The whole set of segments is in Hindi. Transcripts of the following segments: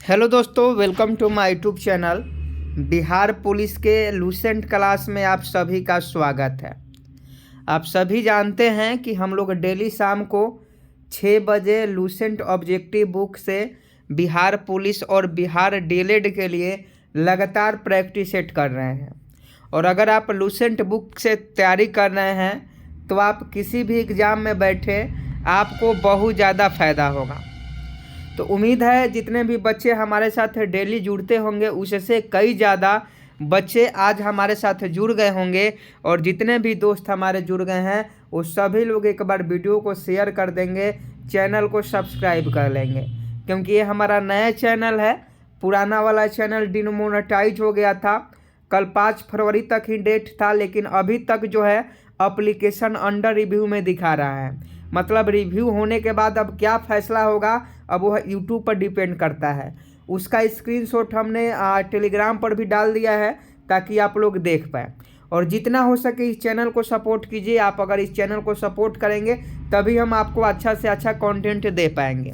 हेलो दोस्तों, welcome to my YouTube channel. Bihar police के लूसेंट क्लास में आप सभी का स्वागत है। आप सभी जानते हैं कि हम लोग डेली शाम को 6 बजे लूसेंट ऑब्जेक्टिव बुक से बिहार पुलिस और बिहार डीएलएड के लिए लगातार प्रैक्टिस सेट कर रहे हैं। और अगर आप लूसेंट बुक से तैयारी कर रहे हैं तो आप किसी भी एग्ज़ाम में बैठे आपको बहुत ज़्यादा फ़ायदा होगा। तो उम्मीद है जितने भी बच्चे हमारे साथ डेली जुड़ते होंगे उससे कई ज़्यादा बच्चे आज हमारे साथ जुड़ गए होंगे, और जितने भी दोस्त हमारे जुड़ गए हैं वो सभी लोग एक बार वीडियो को शेयर कर देंगे, चैनल को सब्सक्राइब कर लेंगे, क्योंकि ये हमारा नया चैनल है। पुराना वाला चैनल डिमोनेटाइज हो गया था, कल 5 फरवरी तक ही डेट था, लेकिन अभी तक जो है एप्लीकेशन अंडर रिव्यू में दिखा रहा है। मतलब रिव्यू होने के बाद अब क्या फैसला होगा अब वो यूट्यूब पर डिपेंड करता है। उसका स्क्रीनशॉट हमने टेलीग्राम पर भी डाल दिया है ताकि आप लोग देख पाए। और जितना हो सके इस चैनल को सपोर्ट कीजिए। आप अगर इस चैनल को सपोर्ट करेंगे तभी हम आपको अच्छा से अच्छा कंटेंट दे पाएंगे।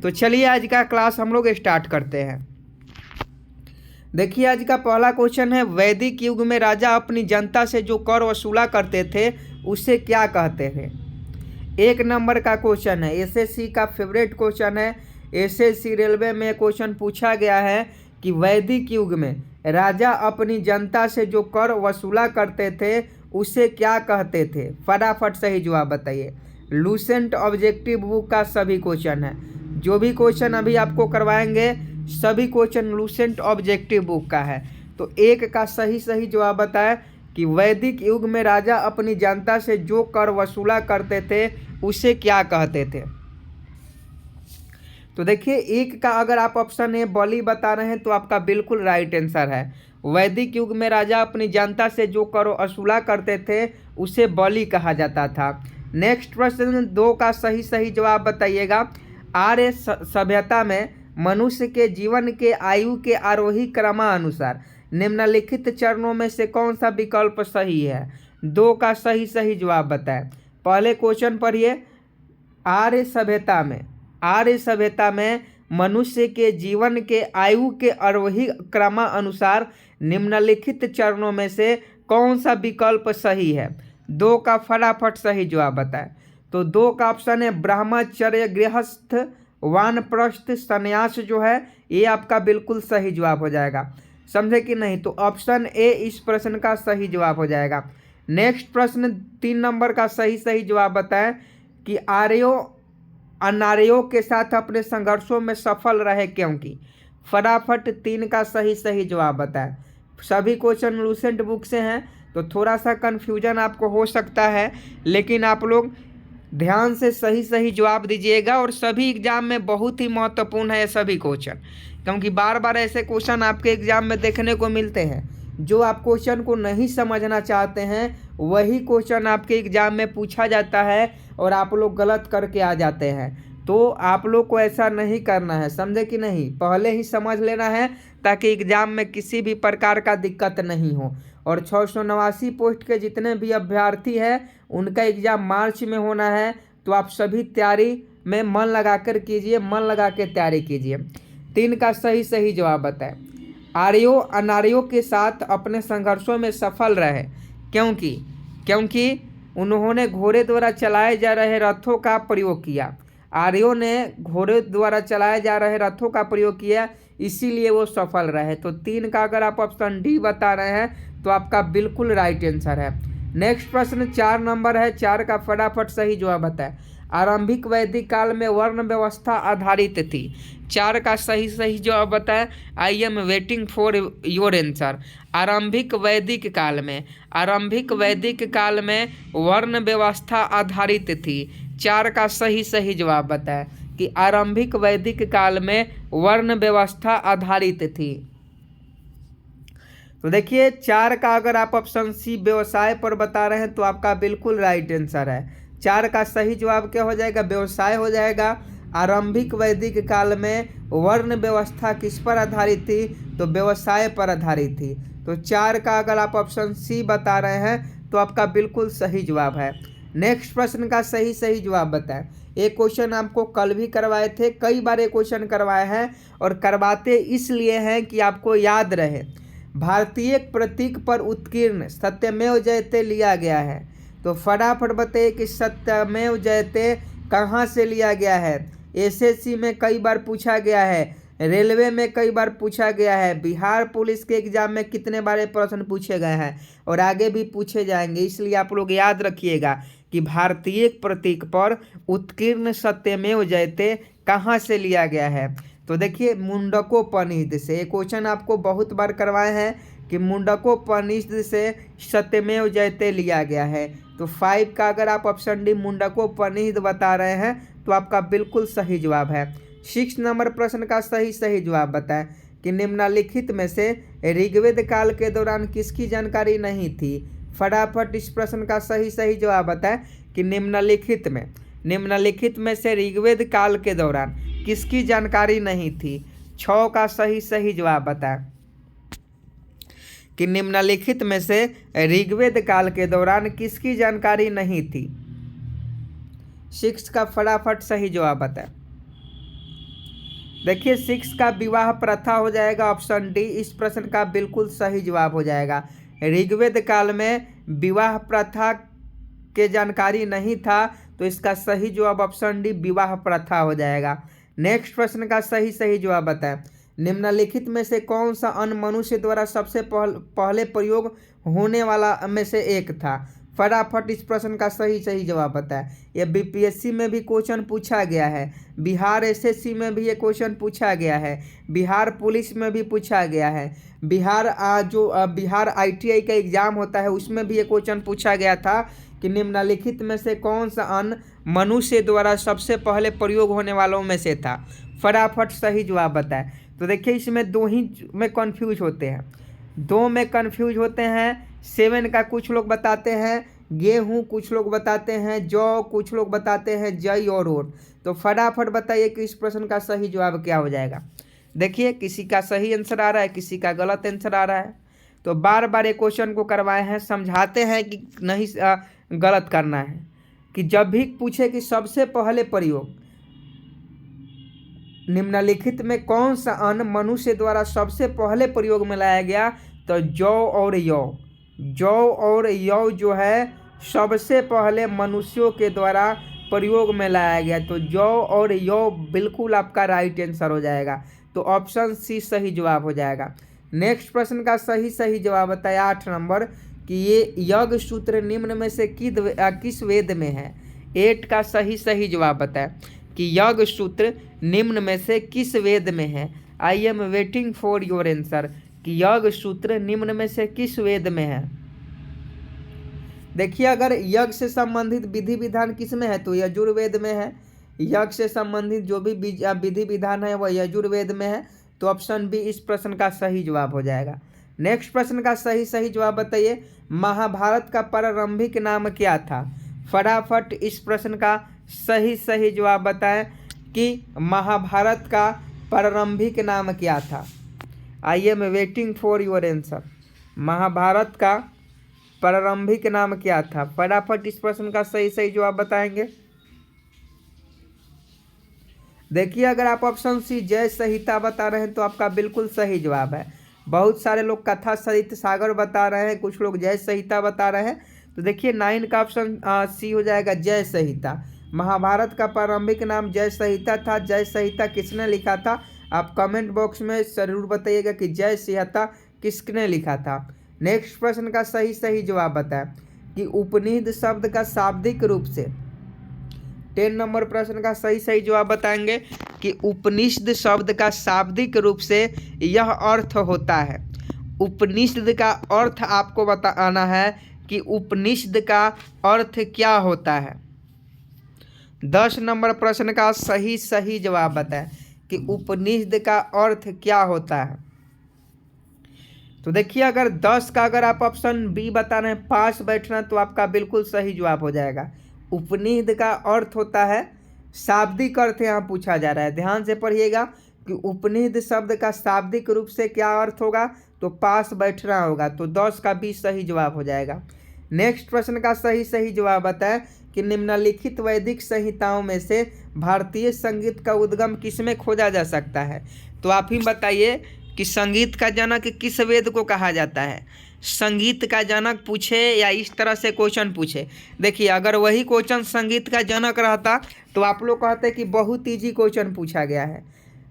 तो चलिए आज का क्लास हम लोग स्टार्ट करते हैं। देखिए आज का पहला क्वेश्चन है, वैदिक युग में राजा अपनी जनता से जो कर वसूला करते थे उसे क्या कहते थे। 1 नंबर का क्वेश्चन है, एसएससी का फेवरेट क्वेश्चन है। एसएससी रेलवे में क्वेश्चन पूछा गया है कि वैदिक युग में राजा अपनी जनता से जो कर वसूला करते थे उसे क्या कहते थे। फटाफट सही जवाब बताइए। लूसेंट ऑब्जेक्टिव बुक का सभी क्वेश्चन है, जो भी क्वेश्चन अभी आपको करवाएंगे सभी क्वेश्चन लूसेंट ऑब्जेक्टिव बुक का है। तो 1 का सही जवाब बताएं कि वैदिक युग में राजा अपनी जनता से जो कर वसूला करते थे उसे क्या कहते थे। तो देखिए 1 का अगर आप ऑप्शन ए बलि बता रहे हैं तो आपका बिल्कुल राइट आंसर है। वैदिक युग में राजा अपनी जनता से जो कर वसूला करते थे उसे बलि कहा जाता था। नेक्स्ट प्रश्न 2 का सही जवाब बताइएगा। आर्य सभ्यता में मनुष्य के जीवन के आयु के आरोही क्रमानुसार निम्नलिखित चरणों में से कौन सा विकल्प सही है। 2 का सही जवाब बताएं। पहले क्वेश्चन पढ़िए, आर्य सभ्यता में मनुष्य के जीवन के आयु के आरोही क्रमानुसार निम्नलिखित चरणों में से कौन सा विकल्प सही है। 2 का फटाफट सही जवाब बताएं। तो 2 का ऑप्शन है ब्रह्मचर्य, गृहस्थ, वानप्रस्थ, संन्यास जो है ये आपका बिल्कुल सही जवाब हो जाएगा। समझे कि नहीं? तो ऑप्शन ए इस प्रश्न का सही जवाब हो जाएगा। नेक्स्ट प्रश्न 3 नंबर का सही जवाब बताएं कि आर्यों अनार्यों के साथ अपने संघर्षों में सफल रहे क्योंकि। फटाफट 3 का सही जवाब बताएं। सभी क्वेश्चन लूसेंट बुक से हैं तो थोड़ा सा कन्फ्यूजन आपको हो सकता है, लेकिन आप लोग ध्यान से सही जवाब दीजिएगा। और सभी एग्जाम में बहुत ही महत्वपूर्ण है ये सभी क्वेश्चन, क्योंकि बार बार ऐसे क्वेश्चन आपके एग्जाम में देखने को मिलते हैं। जो आप क्वेश्चन को नहीं समझना चाहते हैं वही क्वेश्चन आपके एग्जाम में पूछा जाता है और आप लोग गलत करके आ जाते हैं। तो आप लोग को ऐसा नहीं करना है, समझे कि नहीं? पहले ही समझ लेना है ताकि एग्जाम में किसी भी प्रकार का दिक्कत नहीं हो। और 689 पोस्ट के जितने भी अभ्यर्थी हैं उनका एग्ज़ाम मार्च में होना है, तो आप सभी तैयारी में मन लगा कर कीजिए, मन लगा के तैयारी कीजिए। 3 का सही जवाब बताएं। आर्यों अनार्यों के साथ अपने संघर्षों में सफल रहे क्योंकि उन्होंने घोड़े द्वारा चलाए जा रहे रथों का प्रयोग किया। आर्यों ने घोड़े द्वारा चलाए जा रहे रथों का प्रयोग किया, इसीलिए वो सफल रहे। तो 3 का अगर आप ऑप्शन डी बता रहे हैं तो आपका बिल्कुल राइट आंसर है। नेक्स्ट प्रश्न 4 नंबर है। 4 का फटाफट सही जवाब बताएं। आरंभिक वैदिक काल में वर्ण व्यवस्था आधारित थी। 4 का सही जवाब बताएं। आई am waiting for your answer. आरंभिक वैदिक काल में वर्ण व्यवस्था आधारित थी। 4 का सही जवाब बताएं कि आरंभिक वैदिक काल में वर्ण व्यवस्था आधारित थी। तो देखिए 4 का अगर आप ऑप्शन सी व्यवसाय पर बता रहे हैं तो आपका बिल्कुल राइट आंसर है। 4 का सही जवाब क्या हो जाएगा? व्यवसाय हो जाएगा। आरंभिक वैदिक काल में वर्ण व्यवस्था किस पर आधारित थी? तो व्यवसाय पर आधारित थी। तो 4 का अगर आप ऑप्शन सी बता रहे हैं तो आपका बिल्कुल सही जवाब है। नेक्स्ट प्रश्न का सही सही जवाब बताएं। एक क्वेश्चन आपको कल भी करवाए थे, कई बार ये क्वेश्चन करवाए हैं और करवाते इसलिए हैं कि आपको याद रहे। भारतीय प्रतीक पर उत्कीर्ण सत्यमेव जयते लिया गया है, तो फटाफट बताइए कि सत्यमेव जयते कहाँ से लिया गया है। एसएससी में कई बार पूछा गया है, रेलवे में कई बार पूछा गया है, बिहार पुलिस के एग्जाम में कितने बार प्रश्न पूछे गए हैं और आगे भी पूछे जाएंगे। इसलिए आप लोग याद रखिएगा कि भारतीय प्रतीक पर उत्कीर्ण सत्यमेव जयते कहाँ से लिया गया है। तो देखिए मुंडकोपनिषद से, ये क्वेश्चन आपको बहुत बार करवाए हैं कि मुंडकोपनिषद से सत्यमेव जयते लिया गया है। तो 5 का अगर आप ऑप्शन डी मुंडकोपनिषद बता रहे हैं तो आपका बिल्कुल सही जवाब है। 6 नंबर प्रश्न का सही सही जवाब बताएं कि निम्नलिखित में से ऋग्वेद काल के दौरान किसकी जानकारी नहीं थी। फटाफट इस प्रश्न का सही सही जवाब बताएं कि निम्नलिखित में से ऋग्वेद काल के दौरान किसकी जानकारी नहीं थी। 6 का सही सही जवाब बताएं कि निम्नलिखित में से ऋग्वेद काल के दौरान किसकी जानकारी नहीं थी। 6 का फटाफट सही जवाब बताएं। देखिए 6 का विवाह प्रथा हो जाएगा ऑप्शन डी, इस प्रश्न का बिल्कुल सही जवाब हो जाएगा। ऋग्वेद काल में विवाह प्रथा के जानकारी नहीं था, तो इसका सही जवाब ऑप्शन डी विवाह प्रथा हो जाएगा। नेक्स्ट प्रश्न का सही सही जवाब बताएं। निम्नलिखित में से कौन सा अन्न मनुष्य द्वारा सबसे पहले प्रयोग होने वाला में से एक था। फटाफट इस प्रश्न का सही सही जवाब बताएं। यह बीपीएससी में भी क्वेश्चन पूछा गया है, बिहार एसएससी में भी ये क्वेश्चन पूछा गया है, बिहार पुलिस में भी पूछा गया है, बिहार आईटीआई का एग्जाम होता है उसमें भी ये क्वेश्चन पूछा गया था कि निम्नलिखित में से कौन सा अन्न मनुष्य द्वारा सबसे पहले प्रयोग होने वालों में से था। फटाफट सही जवाब बताएं। तो देखिए इसमें 2 ही में कन्फ्यूज होते हैं, 2 में कन्फ्यूज होते हैं। 7 का कुछ लोग बताते हैं गेहूँ, कुछ लोग बताते हैं जौ, कुछ लोग बताते हैं जई और ओट। तो फटाफट बताइए कि इस प्रश्न का सही जवाब क्या हो जाएगा। देखिए किसी का सही आंसर आ रहा है, किसी का गलत आंसर आ रहा है। तो बार बार ये क्वेश्चन को करवाए हैं, समझाते हैं कि नहीं गलत करना है, कि जब भी पूछे कि सबसे पहले प्रयोग निम्नलिखित में कौन सा अन्न मनुष्य द्वारा सबसे पहले प्रयोग में लाया गया, तो जौ और यौ जो है सबसे पहले मनुष्यों के द्वारा प्रयोग में लाया गया। तो जौ और यौ बिल्कुल आपका राइट आंसर हो जाएगा। तो ऑप्शन सी सही जवाब हो जाएगा। नेक्स्ट प्रश्न का सही सही जवाब बताया 8 नंबर कि ये यज्ञ सूत्र निम्न में से किस वेद में है। 8 का सही सही जवाब बताएं कि यज्ञ सूत्र निम्न में से किस वेद में है। आई am waiting for your answer कि यज्ञ सूत्र निम्न में से किस वेद में है। देखिए अगर यज्ञ से संबंधित विधि विधान किस में है तो यजुर्वेद में है। यज्ञ से संबंधित जो भी विधि विधान है वह यजुर्वेद में है। तो ऑप्शन बी इस प्रश्न का सही जवाब हो जाएगा। नेक्स्ट प्रश्न का सही सही जवाब बताइए, महाभारत का प्रारंभिक नाम क्या था। फटाफट इस प्रश्न का सही सही जवाब बताएं कि महाभारत का प्रारंभिक नाम क्या था। I am waiting for your answer. Mahabharata का प्रारंभिक नाम क्या था। फटाफट इस प्रश्न का सही सही जवाब बताएंगे। देखिए अगर आप ऑप्शन सी जय संहिता बता रहे हैं तो आपका बिल्कुल सही जवाब है। बहुत सारे लोग कथा साहित्य सागर बता रहे हैं, कुछ लोग जय संहिता बता रहे हैं। तो देखिए 9 का ऑप्शन सी हो जाएगा जय संहिता। महाभारत का प्रारंभिक नाम जय संहिता था। जय संहिता किसने लिखा था, आप कमेंट बॉक्स में जरूर बताइएगा कि जय संहिता किसने लिखा था। नेक्स्ट प्रश्न का सही सही जवाब बताएं कि उपनिषद शब्द का शाब्दिक रूप से। 10 नंबर प्रश्न का सही सही जवाब बताएंगे कि उपनिषद शब्द का शाब्दिक रूप से यह अर्थ होता है। उपनिषद का अर्थ आपको बताना है कि उपनिषद का अर्थ क्या होता है। 10 नंबर प्रश्न का सही सही जवाब बताएं कि उपनिषद का अर्थ क्या होता है। तो देखिए अगर 10 का अगर आप ऑप्शन बी बता रहे हैं पास बैठना तो आपका बिल्कुल सही जवाब हो जाएगा। उपनिषद का अर्थ होता है, शाब्दिक अर्थ यहाँ पूछा जा रहा है, ध्यान से पढ़िएगा कि उपनिषद शब्द का शाब्दिक रूप से क्या अर्थ होगा, तो पास बैठना होगा। तो 10 का भी सही जवाब हो जाएगा। नेक्स्ट प्रश्न का सही सही जवाब बताएं कि निम्नलिखित वैदिक संहिताओं में से भारतीय संगीत का उद्गम किसमें खोजा जा सकता है। तो आप ही बताइए कि संगीत का जनक किस वेद को कहा जाता है। संगीत का जनक पूछे या इस तरह से क्वेश्चन पूछे, देखिए अगर वही क्वेश्चन संगीत का जनक रहता तो आप लोग कहते कि बहुत ईजी क्वेश्चन पूछा गया है,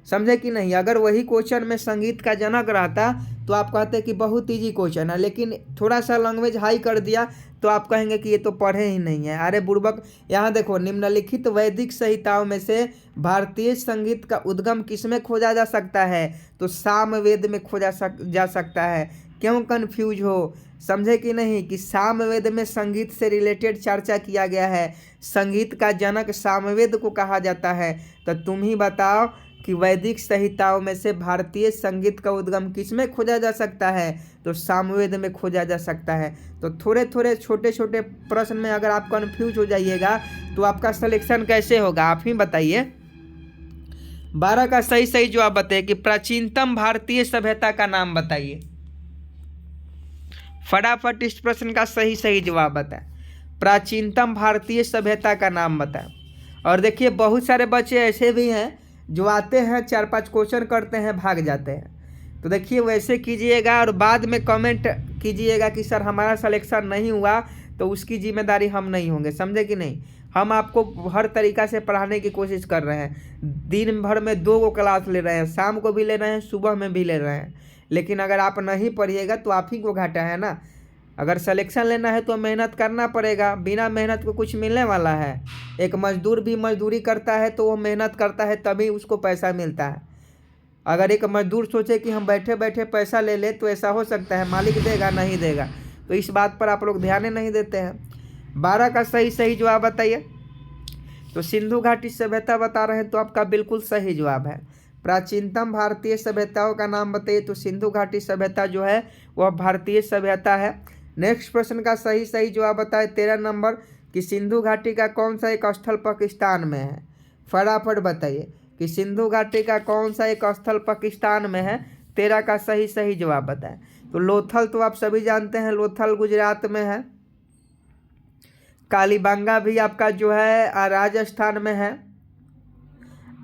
समझे कि नहीं। अगर वही क्वेश्चन में संगीत का जनक रहता तो आप कहते कि बहुत ईजी क्वेश्चन है, लेकिन थोड़ा सा लैंग्वेज हाई कर दिया तो आप कहेंगे कि ये तो पढ़े ही नहीं है। अरे बुड़बक, यहाँ देखो निम्नलिखित वैदिक संहिताओं में से भारतीय संगीत का उद्गम किसमें खोजा जा सकता है, तो सामवेद में खोजा जा सकता है। क्यों कन्फ्यूज हो, समझे कि नहीं कि सामवेद में संगीत से रिलेटेड चर्चा किया गया है, संगीत का जनक सामवेद को कहा जाता है। तो तुम ही बताओ कि वैदिक संहिताओं में से भारतीय संगीत का उद्गम किसमें खोजा जा सकता है, तो सामवेद में खोजा जा सकता है। तो थोड़े थोड़े छोटे छोटे प्रश्न में अगर आप कन्फ्यूज हो जाइएगा तो आपका सिलेक्शन कैसे होगा, आप ही बताइए। 12 का सही सही जवाब बताइए कि प्राचीनतम भारतीय सभ्यता का नाम बताइए। फटाफट इस प्रश्न का सही सही जवाब बताएं। प्राचीनतम भारतीय सभ्यता का नाम बताएं। और देखिए बहुत सारे बच्चे ऐसे भी हैं जो आते हैं 4-5 क्वेश्चन करते हैं भाग जाते हैं। तो देखिए वैसे कीजिएगा और बाद में कमेंट कीजिएगा कि सर हमारा सिलेक्शन नहीं हुआ, तो उसकी जिम्मेदारी हम नहीं होंगे, समझे कि नहीं। हम आपको हर तरीक़ा से पढ़ाने की कोशिश कर रहे हैं। दिन भर में 2 क्लास ले रहे हैं, शाम को भी ले रहे हैं, सुबह में भी ले रहे हैं। लेकिन अगर आप नहीं पढ़िएगा तो आप ही को घाटा है ना। अगर सिलेक्शन लेना है तो मेहनत करना पड़ेगा, बिना मेहनत को कुछ मिलने वाला है। एक मजदूर भी मजदूरी करता है तो वो मेहनत करता है तभी उसको पैसा मिलता है। अगर एक मजदूर सोचे कि हम बैठे बैठे पैसा ले ले तो ऐसा हो सकता है, मालिक देगा नहीं देगा। तो इस बात पर आप लोग ध्यान नहीं देते हैं। 12 का सही सही जवाब बताइए। तो सिंधु घाटी सभ्यता बता रहे हैं तो आपका बिल्कुल सही जवाब है। प्राचीनतम भारतीय सभ्यताओं का नाम बताइए, तो सिंधु घाटी सभ्यता जो है वह भारतीय सभ्यता है। नेक्स्ट प्रश्न का सही सही जवाब बताए 13 नंबर कि सिंधु घाटी का कौन सा एक स्थल पाकिस्तान में है। फटाफट बताइए कि सिंधु घाटी का कौन सा एक स्थल पाकिस्तान में है। 13 का सही सही जवाब बताएं। तो लोथल तो आप सभी जानते हैं, लोथल गुजरात में है। कालीबंगा भी आपका जो है राजस्थान में है।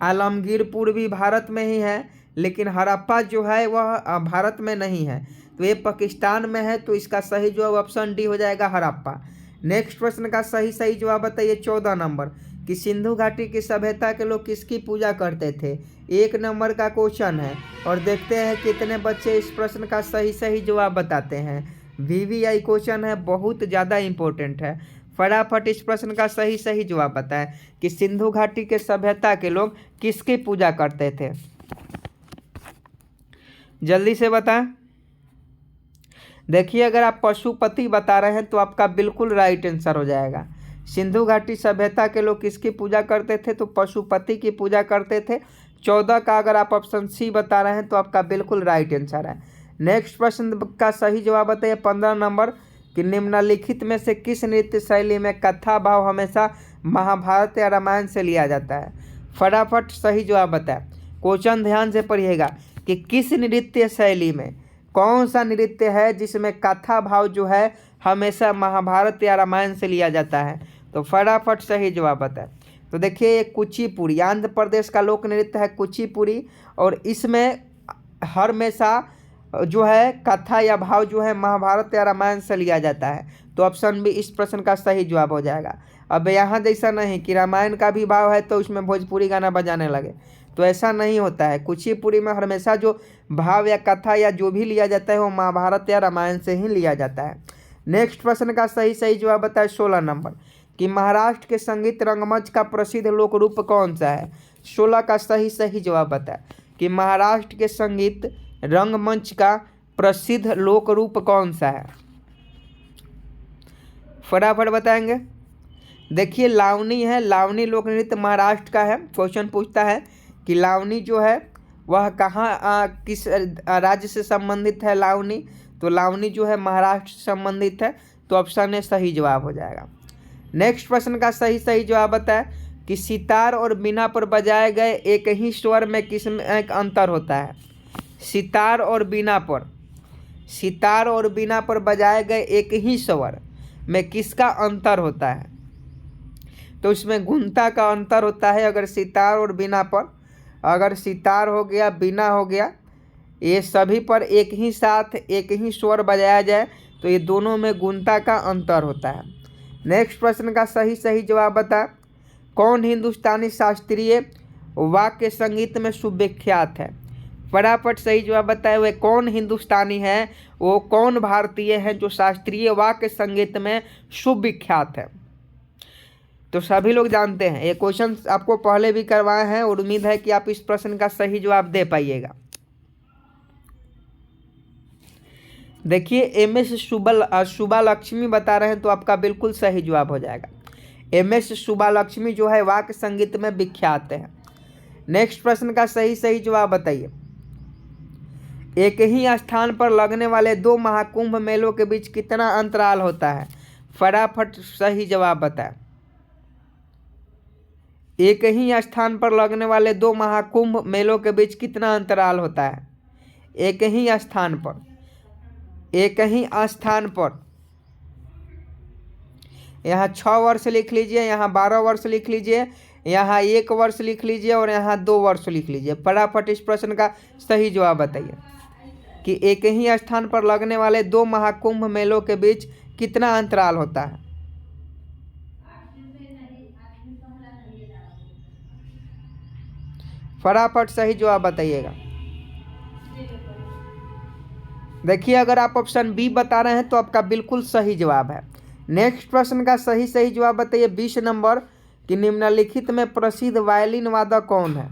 आलमगीरपुर भी भारत में ही है, लेकिन हड़प्पा जो है वह भारत में नहीं है, तो ये पाकिस्तान में है। तो इसका सही जवाब ऑप्शन डी हो जाएगा, हड़प्पा। नेक्स्ट प्रश्न का सही सही जवाब बताइए 14 नंबर कि सिंधु घाटी की सभ्यता के लोग किसकी पूजा करते थे। 1 नंबर का क्वेश्चन है और देखते हैं कितने बच्चे इस प्रश्न का सही सही जवाब बताते हैं। VVI क्वेश्चन है, बहुत ज़्यादा इंपॉर्टेंट है। फटाफट इस प्रश्न का सही सही जवाब बताएं कि सिंधु घाटी के सभ्यता के लोग किसकी पूजा करते थे, जल्दी से बताएं। देखिए अगर आप पशुपति बता रहे हैं तो आपका बिल्कुल राइट आंसर हो जाएगा। सिंधु घाटी सभ्यता के लोग किसकी पूजा करते थे, तो पशुपति की पूजा करते थे। 14 का अगर आप ऑप्शन सी बता रहे हैं तो आपका बिल्कुल राइट आंसर है। नेक्स्ट प्रश्न का सही जवाब बताइए 15 नंबर कि निम्नलिखित में से किस नृत्य शैली में कथा भाव हमेशा महाभारत या रामायण से लिया जाता है। फटाफट सही जवाब बताएं। क्वेश्चन ध्यान से पढ़िएगा कि किस नृत्य शैली में कौन सा नृत्य है जिसमें कथा भाव जो है हमेशा महाभारत या रामायण से लिया जाता है। तो फटाफट सही जवाब बताएं। तो देखिए कुचिपुड़ी, आंध्र प्रदेश का लोक नृत्य है कुचिपुड़ी, और इसमें हमेशा जो है कथा या भाव जो है महाभारत या रामायण से लिया जाता है। तो ऑप्शन बी इस प्रश्न का सही जवाब हो जाएगा। अब यहाँ जैसा नहीं कि रामायण का भी भाव है तो उसमें भोजपुरी गाना बजाने लगे, तो ऐसा नहीं होता है। कुचिपुड़ी में हमेशा जो भाव या कथा या जो भी लिया जाता है वो महाभारत या रामायण से ही लिया जाता है। नेक्स्ट प्रश्न का सही सही जवाब बताए 16 नंबर कि महाराष्ट्र के संगीत रंगमंच का प्रसिद्ध लोक रूप कौन सा है। 16 का सही सही जवाब बताए कि महाराष्ट्र के संगीत रंगमंच का प्रसिद्ध लोक रूप कौन सा है। फटाफट बताएंगे। देखिए लावनी है, लावनी लोक नृत्य महाराष्ट्र का है। क्वेश्चन पूछता है कि लावनी जो है वह कहाँ किस राज्य से संबंधित है लावनी, तो लावनी जो है महाराष्ट्र से संबंधित है। तो ऑप्शन ए सही जवाब हो जाएगा। नेक्स्ट प्रश्न का सही सही जवाब बताए कि सितार और बीना पर बजाए गए एक ही स्वर में किस में एक अंतर होता है। सितार और बीना पर बजाए गए एक ही स्वर में किसका अंतर होता है। तो इसमें गुणता का अंतर होता है अगर सितार और बीना पर। अगर सितार हो गया, बीना हो गया, ये सभी पर एक ही साथ एक ही स्वर बजाया जाए तो ये दोनों में गुणता का अंतर होता है। नेक्स्ट प्रश्न का सही जवाब बता। कौन हिंदुस्तानी शास्त्रीय वाक्य संगीत में सुविख्यात है? फटाफट सही जवाब बताए हुए कौन हिंदुस्तानी है, वो कौन भारतीय है जो शास्त्रीय वाक्य संगीत में सुविख्यात है? तो सभी लोग जानते हैं, ये क्वेश्चन आपको पहले भी करवाए हैं और उम्मीद है कि आप इस प्रश्न का सही जवाब दे पाइएगा। देखिए एमएस सुब्बालक्ष्मी बता रहे हैं तो आपका बिल्कुल सही जवाब हो जाएगा। एमएस सुब्बालक्ष्मी जो है वाक्य संगीत में विख्यात है। नेक्स्ट प्रश्न का सही जवाब बताइए। एक ही स्थान पर लगने वाले 2 महाकुंभ मेलों के बीच कितना अंतराल होता है? फटाफट सही जवाब बताएं। एक ही स्थान पर लगने वाले 2 महाकुंभ मेलों के बीच कितना अंतराल होता है? एक ही स्थान पर यहाँ 6 वर्ष लिख लीजिए, यहाँ 12 वर्ष लिख लीजिए, यहाँ 1 वर्ष लिख लीजिए और यहाँ 2 वर्ष लिख लीजिए। फटाफट इस प्रश्न का सही जवाब बताइए कि एक ही स्थान पर लगने वाले 2 महाकुंभ मेलों के बीच कितना अंतराल होता है? फटाफट सही जवाब बताइएगा। देखिए अगर आप ऑप्शन बी बता रहे हैं तो आपका बिल्कुल सही जवाब है। नेक्स्ट प्रश्न का सही जवाब बताइए 20 नंबर कि निम्नलिखित में प्रसिद्ध वायलिन वादक कौन है?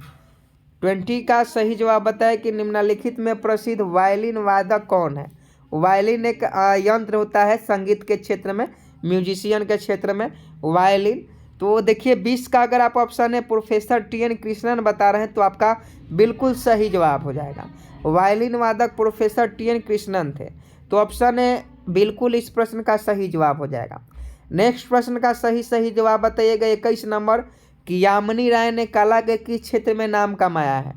20 का सही जवाब बताए कि निम्नलिखित में प्रसिद्ध वायलिन वादक कौन है? वायलिन एक यंत्र होता है संगीत के क्षेत्र में, म्यूजिशियन के क्षेत्र में वायलिन। तो देखिए 20 का अगर आप ऑप्शन है प्रोफेसर टी.एन. कृष्णन बता रहे हैं तो आपका बिल्कुल सही जवाब हो जाएगा। वायलिन वादक प्रोफेसर टी.एन. कृष्णन थे, तो ऑप्शन है बिल्कुल इस प्रश्न का सही जवाब हो जाएगा। नेक्स्ट प्रश्न का सही जवाब बताइएगा 21 नंबर कि यामिनी राय ने कला के किस क्षेत्र में नाम कमाया है?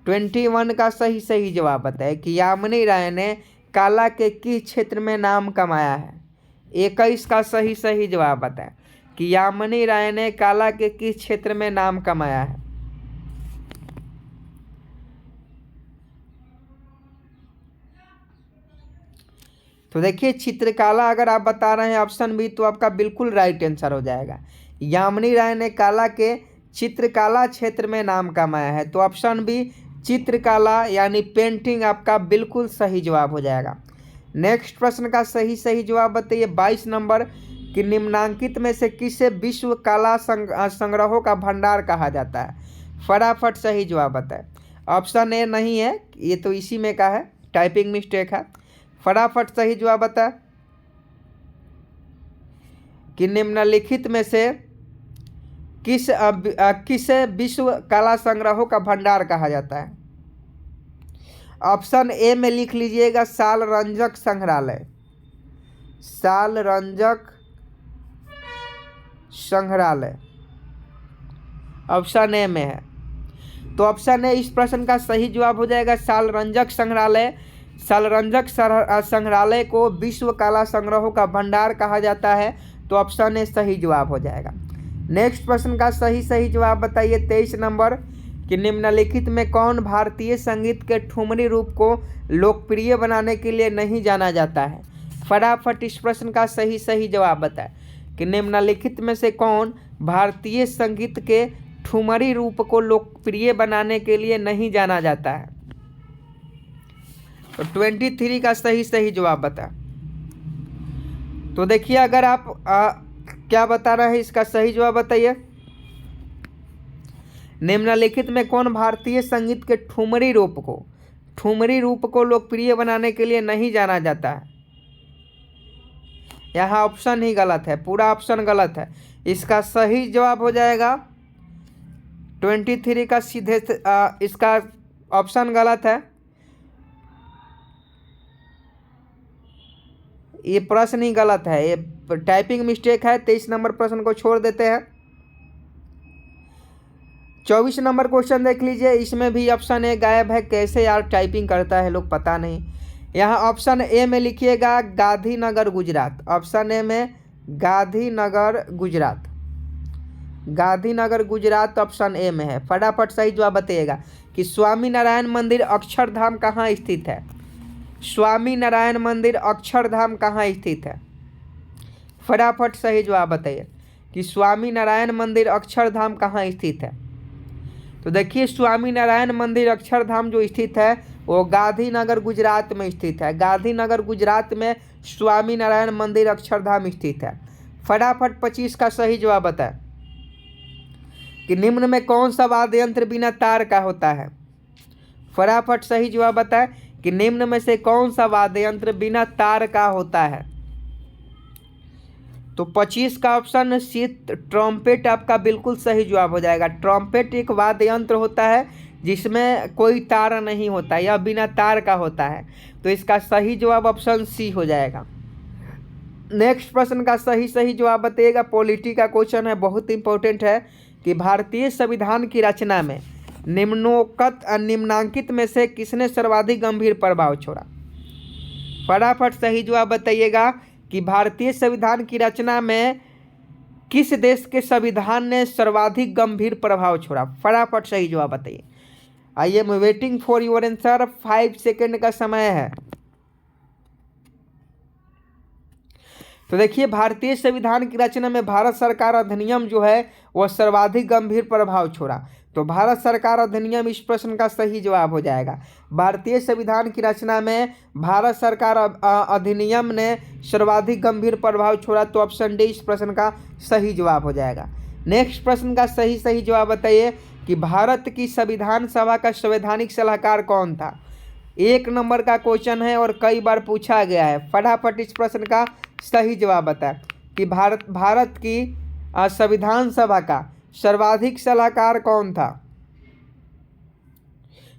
21 का सही जवाब बताए कि यामिनी राय ने कला के किस क्षेत्र में नाम कमाया है? 21 का सही जवाब बताए कि यामिनी राय ने कला के किस क्षेत्र में नाम कमाया है? तो देखिए चित्रकला अगर आप बता रहे हैं ऑप्शन बी तो आपका बिल्कुल राइट आंसर हो जाएगा। यामिनी राय ने कला के चित्रकला क्षेत्र में नाम कमाया है, तो ऑप्शन बी चित्रकला यानी पेंटिंग आपका बिल्कुल सही जवाब हो जाएगा। नेक्स्ट प्रश्न का सही जवाब बताइए 22 नंबर कि निम्नांकित में से किसे विश्व कला संग्रहों का भंडार कहा जाता है? फटाफट सही जवाब बताए। ऑप्शन ए नहीं है, ये तो इसी में का है, टाइपिंग मिस्टेक है। फटाफट सही जवाब बता कि निम्नलिखित में से किसे विश्व कला संग्रहों का भंडार कहा जाता है? ऑप्शन ए में लिख लीजिएगा सालरंजक संग्रहालय। सालरंजक संग्रहालय ऑप्शन ए में है, तो ऑप्शन ए इस प्रश्न का सही जवाब हो जाएगा सालरंजक संग्रहालय। सालरंजक संग्रहालय को विश्व कला संग्रहों का भंडार कहा जाता है, तो ऑप्शन ए सही जवाब हो जाएगा। नेक्स्ट प्रश्न का सही जवाब बताइए 23 नंबर कि निम्नलिखित में कौन भारतीय संगीत के ठुमरी रूप को लोकप्रिय बनाने के लिए नहीं जाना जाता है? फटाफट इस प्रश्न का सही जवाब बताएं कि निम्नलिखित में से कौन भारतीय संगीत के ठुमरी रूप को लोकप्रिय बनाने के लिए नहीं जाना जाता है? तो 23 का सही जवाब बता। तो देखिए अगर आप क्या बता रहे हैं इसका सही जवाब बताइए। निम्नलिखित में कौन भारतीय संगीत के ठुमरी रूप को लोकप्रिय बनाने के लिए नहीं जाना जाता है? यहाँ ऑप्शन ही गलत है, पूरा ऑप्शन गलत है। इसका सही जवाब हो जाएगा 23 का सीधे इसका ऑप्शन गलत है। ये प्रश्न ही गलत है, ये टाइपिंग मिस्टेक है। 23 नंबर प्रश्न को छोड़ देते हैं। 24 नंबर क्वेश्चन देख लीजिए, इसमें भी ऑप्शन ए गायब है। कैसे यार टाइपिंग करता है लोग पता नहीं। यहाँ ऑप्शन ए में लिखिएगा गांधीनगर गुजरात। ऑप्शन ए में गांधीनगर गुजरात। गांधीनगर गुजरात ऑप्शन ए में है। फटाफट सही जवाब बताइएगा कि स्वामी नारायण मंदिर अक्षरधाम कहाँ स्थित है। स्वामी नारायण मंदिर अक्षरधाम कहाँ स्थित है। फटाफट सही जवाब बताइए कि स्वामी नारायण मंदिर अक्षरधाम कहाँ स्थित है। तो देखिए स्वामी नारायण मंदिर अक्षरधाम जो स्थित है वो गांधीनगर गुजरात में स्थित है। गांधीनगर गुजरात में स्वामी नारायण मंदिर अक्षरधाम स्थित है। फटाफट 25 का सही जवाब बताएं कि निम्न में कौन सा वाद्य यंत्र बिना तार का होता है। फटाफट सही जवाब बताएं कि निम्न में से कौन सा वाद्य यंत्र बिना तार का होता है। तो 25 का ऑप्शन सी ट्रम्पेट आपका बिल्कुल सही जवाब हो जाएगा। ट्रम्पेट एक वाद्य यंत्र होता है जिसमें कोई तार नहीं होता, यह बिना तार का होता है। तो इसका सही जवाब ऑप्शन सी हो जाएगा। नेक्स्ट प्रश्न का सही जवाब बताइएगा। पॉलिटी का क्वेश्चन है, बहुत इंपॉर्टेंट है कि भारतीय संविधान की रचना में निम्नांकित में से किसने सर्वाधिक गंभीर प्रभाव छोड़ा। फटाफट सही जवाब बताइएगा कि भारतीय संविधान की रचना में किस देश के संविधान ने सर्वाधिक गंभीर प्रभाव छोड़ा। फटाफट सही जवाब बताइए। आई am waiting for your answer. 5 second का समय है। तो देखिए भारतीय संविधान की रचना में भारत सरकार अधिनियम जो है वह सर्वाधिक गंभीर प्रभाव छोड़ा। तो भारत सरकार अधिनियम इस प्रश्न का सही जवाब हो जाएगा। भारतीय संविधान की रचना में भारत सरकार अधिनियम ने सर्वाधिक गंभीर प्रभाव छोड़ा। तो ऑप्शन डी इस प्रश्न का सही जवाब हो जाएगा। नेक्स्ट प्रश्न का सही जवाब बताइए कि भारत की संविधान सभा का संवैधानिक सलाहकार कौन था। 1 नंबर का क्वेश्चन है और कई बार पूछा गया है। फटाफट इस प्रश्न का सही जवाब बताएं कि भारत की संविधान सभा का सर्वाधिक सलाहकार कौन था।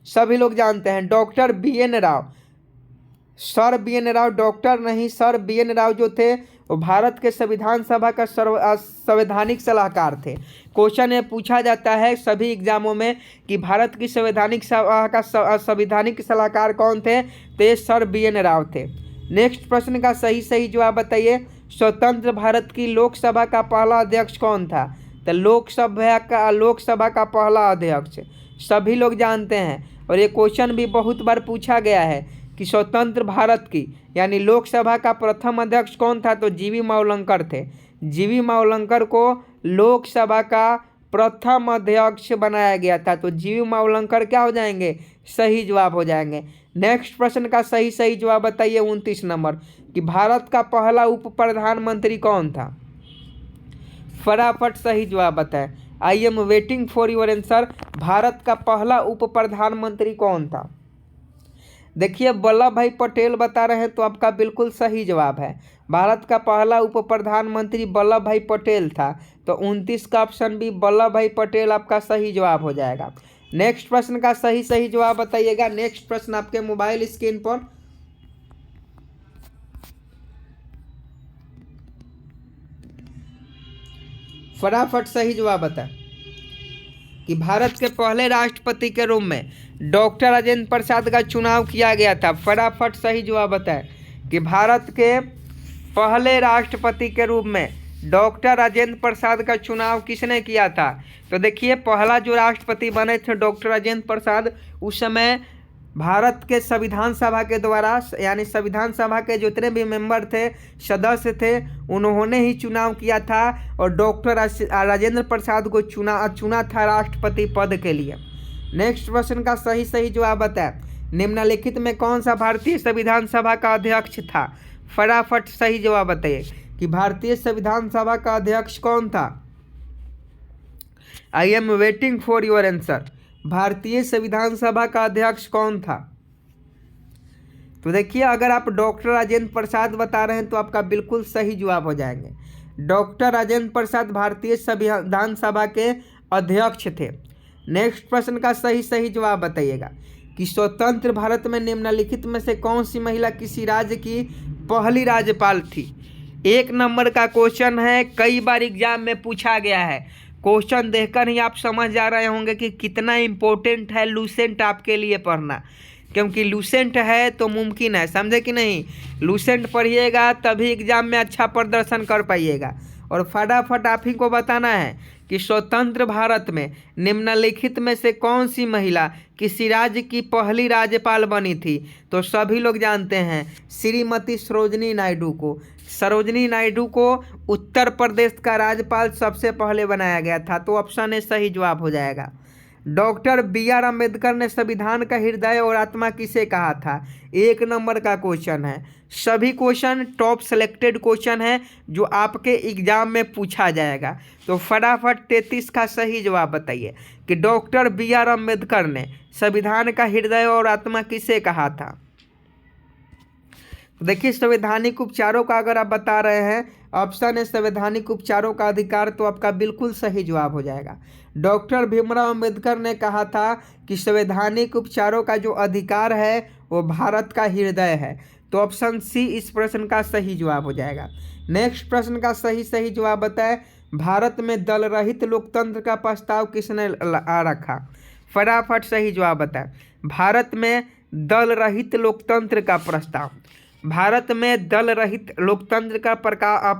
सभी लोग जानते हैं doctor BN. Rao. Sir BN. Rao doctor नहीं, सर बी.एन. राव जो थे वो भारत के संविधान सभा का संवैधानिक सलाहकार थे। क्वेश्चन ये पूछा जाता है सभी एग्जामों में कि भारत की संवैधानिक सभा का संवैधानिक सलाहकार कौन थे, तो ये सर बी.एन. राव थे। नेक्स्ट प्रश्न का सही जवाब बताइए। स्वतंत्र भारत की लोकसभा का पहला अध्यक्ष कौन था। तो लोकसभा का पहला अध्यक्ष सभी लोग जानते हैं और ये क्वेश्चन भी बहुत बार पूछा गया है कि स्वतंत्र भारत की यानी लोकसभा का प्रथम अध्यक्ष कौन था। तो जीवी मावलंकर थे। जीवी मावलंकर को लोकसभा का प्रथम अध्यक्ष बनाया गया था। तो जीवी मावलंकर क्या हो जाएंगे, सही जवाब हो जाएंगे। नेक्स्ट प्रश्न का सही जवाब बताइए 29 नंबर कि भारत का पहला उप प्रधानमंत्री कौन था। फटाफट सही जवाब बताएं। आई am waiting for your answer. Bharat का पहला उप प्रधानमंत्री कौन था। देखिए वल्लभ भाई पटेल बता रहे हैं तो आपका बिल्कुल सही जवाब है। भारत का पहला उप प्रधानमंत्री वल्लभ भाई पटेल था। तो 29 का ऑप्शन भी वल्लभ भाई पटेल आपका सही जवाब हो जाएगा। नेक्स्ट प्रश्न का सही जवाब बताइएगा। नेक्स्ट प्रश्न आपके मोबाइल स्क्रीन पर। फटाफट सही जवाब बताएं कि भारत के पहले राष्ट्रपति के रूप में डॉक्टर राजेंद्र प्रसाद का चुनाव किया गया था। फटाफट सही जवाब बताएं कि भारत के पहले राष्ट्रपति के रूप में डॉक्टर राजेंद्र प्रसाद का चुनाव किसने किया था। तो देखिए पहला जो राष्ट्रपति बने थे डॉक्टर राजेंद्र प्रसाद, उस समय भारत के संविधान सभा के द्वारा यानी संविधान सभा के जितने भी मेंबर थे, सदस्य थे, उन्होंने ही चुनाव किया था और डॉक्टर राजेंद्र प्रसाद को चुना था राष्ट्रपति पद के लिए। नेक्स्ट प्रश्न का सही जवाब बताएं। निम्नलिखित में कौन सा भारतीय संविधान सभा का अध्यक्ष था। फटाफट सही जवाब बताइए कि भारतीय संविधान सभा का अध्यक्ष कौन था। I am waiting for your answer. भारतीय संविधान सभा का अध्यक्ष कौन था। तो देखिए अगर आप डॉक्टर राजेंद्र प्रसाद बता रहे हैं तो आपका बिल्कुल सही जवाब हो जाएंगे। डॉक्टर राजेंद्र प्रसाद भारतीय संविधान सभा के अध्यक्ष थे। नेक्स्ट प्रश्न का सही जवाब बताइएगा कि स्वतंत्र भारत में निम्नलिखित में से कौन सी महिला किसी राज्य की पहली राज्यपाल थी। 1 नंबर का क्वेश्चन है, कई बार एग्जाम में पूछा गया है। क्वेश्चन देखकर ही आप समझ जा रहे होंगे कि कितना इम्पोर्टेंट है लूसेंट आपके लिए पढ़ना, क्योंकि लूसेंट है तो मुमकिन है, समझे कि नहीं। लूसेंट पढ़िएगा तभी एग्जाम में अच्छा प्रदर्शन कर पाइएगा और फटाफट आप ही को बताना है कि स्वतंत्र भारत में निम्नलिखित में से कौन सी महिला किसी राज्य की पहली राज्यपाल बनी थी। तो सभी लोग जानते हैं श्रीमती सरोजिनी नायडू को। सरोजिनी नायडू को उत्तर प्रदेश का राज्यपाल सबसे पहले बनाया गया था। तो ऑप्शन ए सही जवाब हो जाएगा। Doctor B R. अम्बेडकर ने संविधान का हृदय और आत्मा किसे कहा था। 1 नंबर का क्वेश्चन है। सभी क्वेश्चन टॉप सेलेक्टेड क्वेश्चन है जो आपके एग्जाम में पूछा जाएगा। तो फटाफट 33 का सही जवाब बताइए कि डॉक्टर बी.आर. अम्बेडकर ने संविधान का हृदय और आत्मा किसे कहा था। तो देखिए संवैधानिक उपचारों का अगर आप बता रहे हैं ऑप्शन है संवैधानिक उपचारों का अधिकार, तो आपका बिल्कुल सही जवाब हो जाएगा। डॉक्टर भीमराव अंबेडकर ने कहा था कि संवैधानिक उपचारों का जो अधिकार है वो भारत का हृदय है। तो ऑप्शन सी इस प्रश्न का सही जवाब हो जाएगा। नेक्स्ट प्रश्न का सही जवाब बताएं। भारत में दल रहित लोकतंत्र का प्रस्ताव किसने रखा। फटाफट सही जवाब बताएं। भारत में दल रहित लोकतंत्र का प्रस्ताव, भारत में दल रहित लोकतंत्र का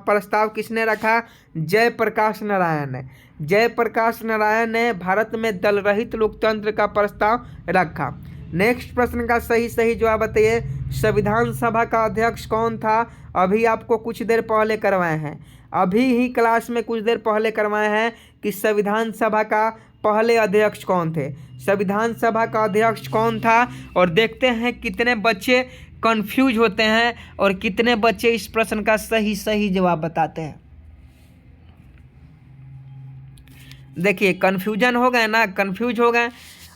प्रस्ताव किसने रखा। जयप्रकाश नारायण ने। जयप्रकाश नारायण ने भारत में दल रहित लोकतंत्र का प्रस्ताव रखा। नेक्स्ट प्रश्न का सही जवाब बताइए। संविधान सभा का अध्यक्ष कौन था। अभी आपको कुछ देर पहले करवाए हैं, अभी ही क्लास में कुछ देर पहले करवाए हैं कि संविधान सभा का पहले अध्यक्ष कौन थे। संविधान सभा का अध्यक्ष कौन था और देखते हैं कितने बच्चे कंफ्यूज होते हैं और कितने बच्चे इस प्रश्न का सही जवाब बताते हैं। देखिए कंफ्यूजन हो गए ना, कंफ्यूज हो गए।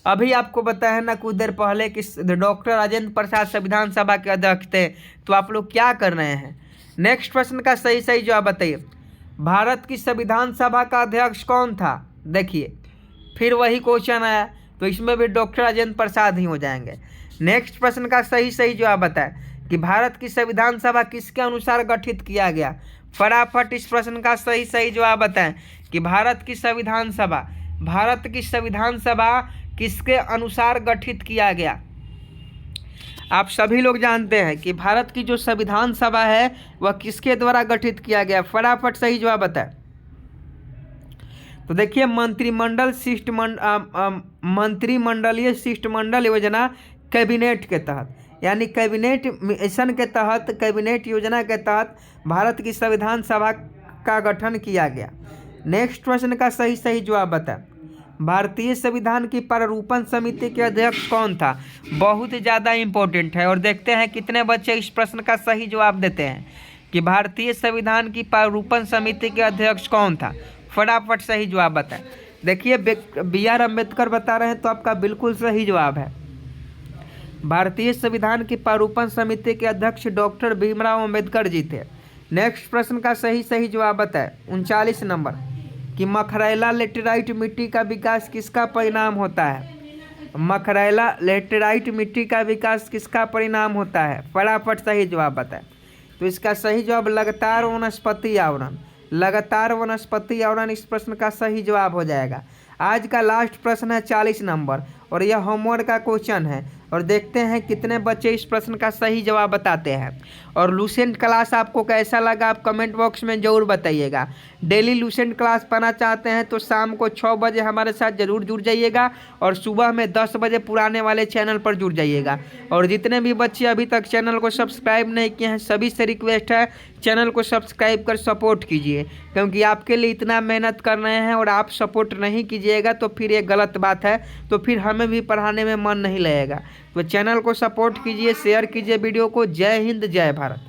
अभी आपको बताया ना कुछ देर पहले कि डॉक्टर राजेंद्र प्रसाद संविधान सभा के अध्यक्ष थे। तो आप लोग क्या कर रहे हैं। नेक्स्ट प्रश्न का सही जवाब बताइए। भारत की संविधान सभा का अध्यक्ष कौन था। देखिए फिर वही क्वेश्चन आया, तो इसमें भी डॉक्टर राजेंद्र प्रसाद ही हो जाएंगे। नेक्स्ट प्रश्न का सही जवाब बताएं कि भारत की संविधान सभा किसके अनुसार गठित किया गया। फटाफट इस प्रश्न का सही जवाब बताएं कि भारत की संविधान सभा किसके अनुसार गठित किया गया। आप सभी लोग जानते हैं कि भारत की जो संविधान सभा है वह किसके द्वारा गठित किया गया। फटाफट सही जवाब बताएं। तो देखिए मंत्रिमंडलीय शिष्टमंडल योजना कैबिनेट के तहत, यानी कैबिनेट मिशन के तहत, कैबिनेट योजना के तहत भारत की संविधान सभा का गठन किया गया। नेक्स्ट प्रश्न का सही जवाब बताएं। भारतीय संविधान की प्रारूपण समिति के अध्यक्ष कौन था। बहुत ज़्यादा इम्पोर्टेंट है और देखते हैं कितने बच्चे इस प्रश्न का सही जवाब देते हैं कि भारतीय संविधान की प्रारूपण समिति के अध्यक्ष कौन था। फटाफट सही जवाब बताएं। देखिए बी.आर. अम्बेडकर बता रहे हैं तो आपका बिल्कुल सही जवाब है। भारतीय संविधान की प्रारूपण समिति के अध्यक्ष डॉक्टर भीमराव अम्बेडकर जी थे। नेक्स्ट प्रश्न का सही जवाब बताएं। 39 नंबर कि मखरैला लेटेराइट मिट्टी का विकास किसका परिणाम होता है। मखरैला लेटेराइट मिट्टी का विकास किसका परिणाम होता है। फटाफट सही जवाब बताएं। तो इसका सही जवाब लगातार वनस्पति आवरण, लगातार वनस्पति आवरण इस प्रश्न का सही जवाब हो जाएगा। आज का लास्ट प्रश्न है 40 नंबर और यह होमवर्क का क्वेश्चन है और देखते हैं कितने बच्चे इस प्रश्न का सही जवाब बताते हैं। और लूसेंट क्लास आपको कैसा लगा आप कमेंट बॉक्स में ज़रूर बताइएगा। डेली लूसेंट क्लास पाना चाहते हैं तो शाम को 6 बजे हमारे साथ ज़रूर जुड़ जाइएगा और सुबह में 10 बजे पुराने वाले चैनल पर जुड़ जाइएगा। और जितने भी बच्चे अभी तक चैनल को सब्सक्राइब नहीं किए हैं सभी से रिक्वेस्ट है चैनल को सब्सक्राइब कर सपोर्ट कीजिए, क्योंकि आपके लिए इतना मेहनत कर रहे हैं और आप सपोर्ट नहीं कीजिएगा तो फिर ये गलत बात है, तो फिर हमें भी पढ़ाने में मन नहीं लगेगा। तो चैनल को सपोर्ट कीजिए, शेयर कीजिए वीडियो को। जय हिंद जय भारत।